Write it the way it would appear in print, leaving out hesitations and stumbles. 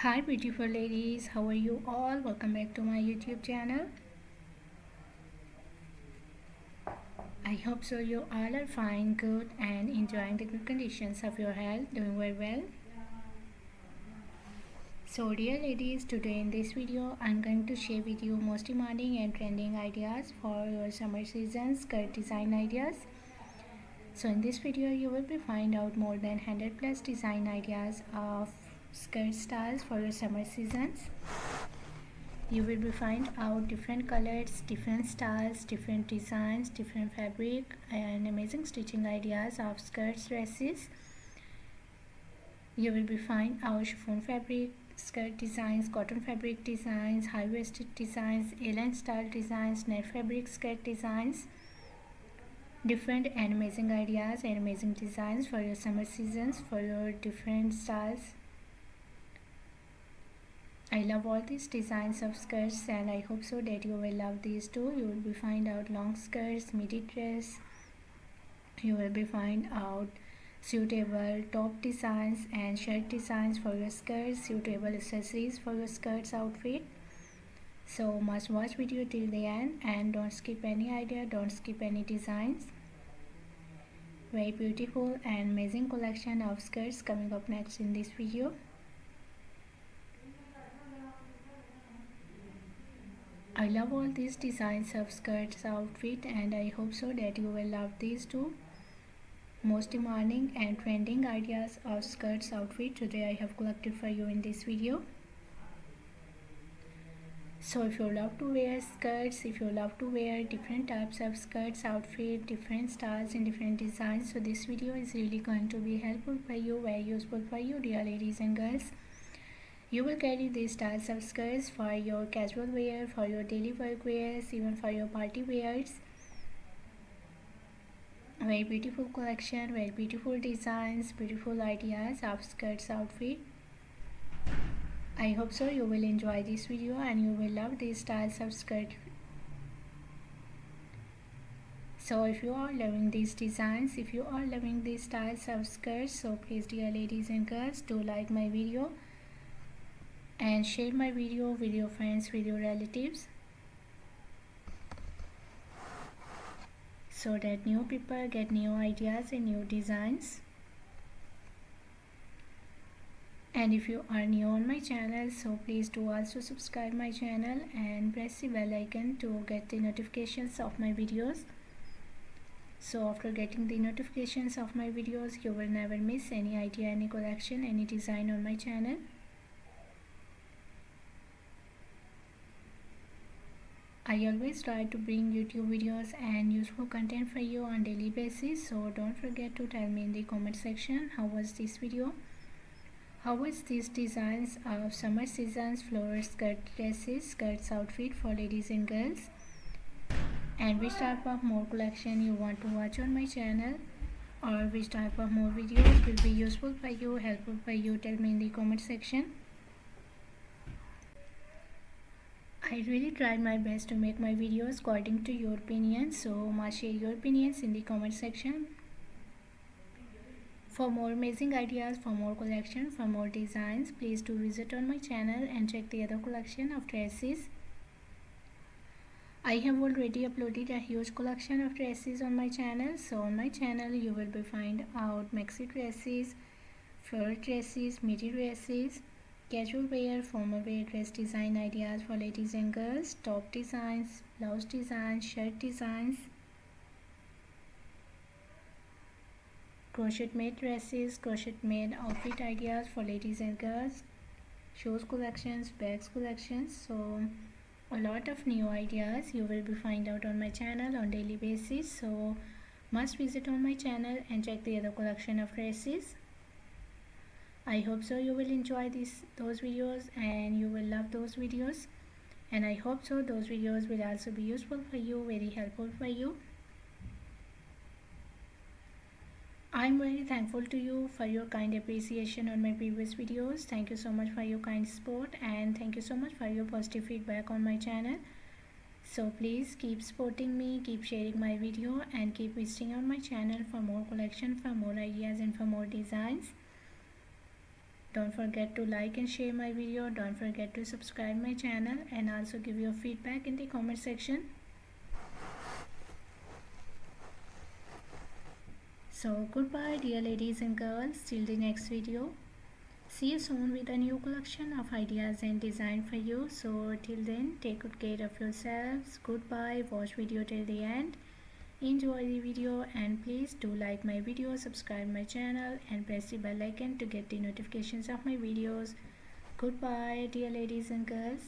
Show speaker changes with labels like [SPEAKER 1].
[SPEAKER 1] Hi beautiful ladies, how are you all? Welcome back to my YouTube channel. I hope so you all are fine, good and enjoying the good conditions of your health, doing very well. So dear ladies, today in this video I'm going to share with you most demanding and trending ideas for your summer season skirt design ideas. So in this video you will be find out more than 100 plus design ideas of skirt styles for your summer seasons. You will be find out different colors, different styles, different designs, different fabric and amazing stitching ideas of skirts, dresses. You will be find our chiffon fabric skirt designs, cotton fabric designs, high-waisted designs, A-line style designs, net fabric skirt designs, different and amazing ideas and amazing designs for your summer seasons, for your different styles. I love all these designs of skirts and I hope so that you will love these too. You will be find out long skirts, midi dress. You will be find out suitable top designs and shirt designs for your skirts, suitable accessories for your skirts outfit. So must watch video till the end and don't skip any idea, don't skip any designs. Very beautiful and amazing collection of skirts coming up next in this video. I love all these designs of skirts outfit and I hope so that you will love these too. Most demanding and trending ideas of skirts outfit today I have collected for you in this video. So if you love to wear skirts, if you love to wear different types of skirts outfit, different styles and different designs, so this video is really going to be helpful for you, very useful for you dear ladies and girls. You will carry these styles of skirts for your casual wear, for your daily work wears, even for your party wears. Very beautiful collection, very beautiful designs, beautiful ideas of skirts outfit. I hope so you will enjoy this video and you will love these styles of skirt. So if you are loving these designs, if you are loving these styles of skirts, so please dear ladies and girls, do like my video and share my video with your friends, with your relatives, so that new people get new ideas and new designs. And if you are new on my channel, so please do also subscribe my channel and press the bell icon to get the notifications of my videos. So after getting the notifications of my videos, you will never miss any idea, any collection, any design on my channel. I always try to bring YouTube videos and useful content for you on daily basis, so don't forget to tell me in the comment section how was this video, how was these designs of summer seasons floral skirt dresses, skirts outfit for ladies and girls, and which type of more collection you want to watch on my channel, or which type of more videos will be useful for you, helpful for you. Tell me in the comment section. I really tried my best to make my videos according to your opinions, so must share your opinions in the comment section. For more amazing ideas, for more collection, for more designs, please do visit on my channel and check the other collection of dresses. I have already uploaded a huge collection of dresses on my channel. So on my channel you will be find out maxi dresses, floral dresses, midi dresses, casual wear, formal wear dress design ideas for ladies and girls, top designs, blouse designs, shirt designs, crochet made dresses, crochet made outfit ideas for ladies and girls, shoes collections, bags collections. So a lot of new ideas you will be find out on my channel on daily basis, so must visit on my channel and check the other collection of dresses. I hope so you will enjoy those videos and you will love those videos, and I hope so those videos will also be useful for you, very helpful for you. I'm very thankful to you for your kind appreciation on my previous videos. Thank you so much for your kind support and thank you so much for your positive feedback on my channel. So please keep supporting me, keep sharing my video and keep visiting on my channel for more collection, for more ideas and for more designs. Don't forget to like and share my video. Don't forget to subscribe my channel and also give your feedback in the comment section. So goodbye dear ladies and girls, till the next video. See you soon with a new collection of ideas and design for you. So till then, take good care of yourselves. Goodbye. Watch video till the end. Enjoy the video and please do like my video, subscribe my channel and press the bell icon to get the notifications of my videos. Goodbye dear ladies and girls.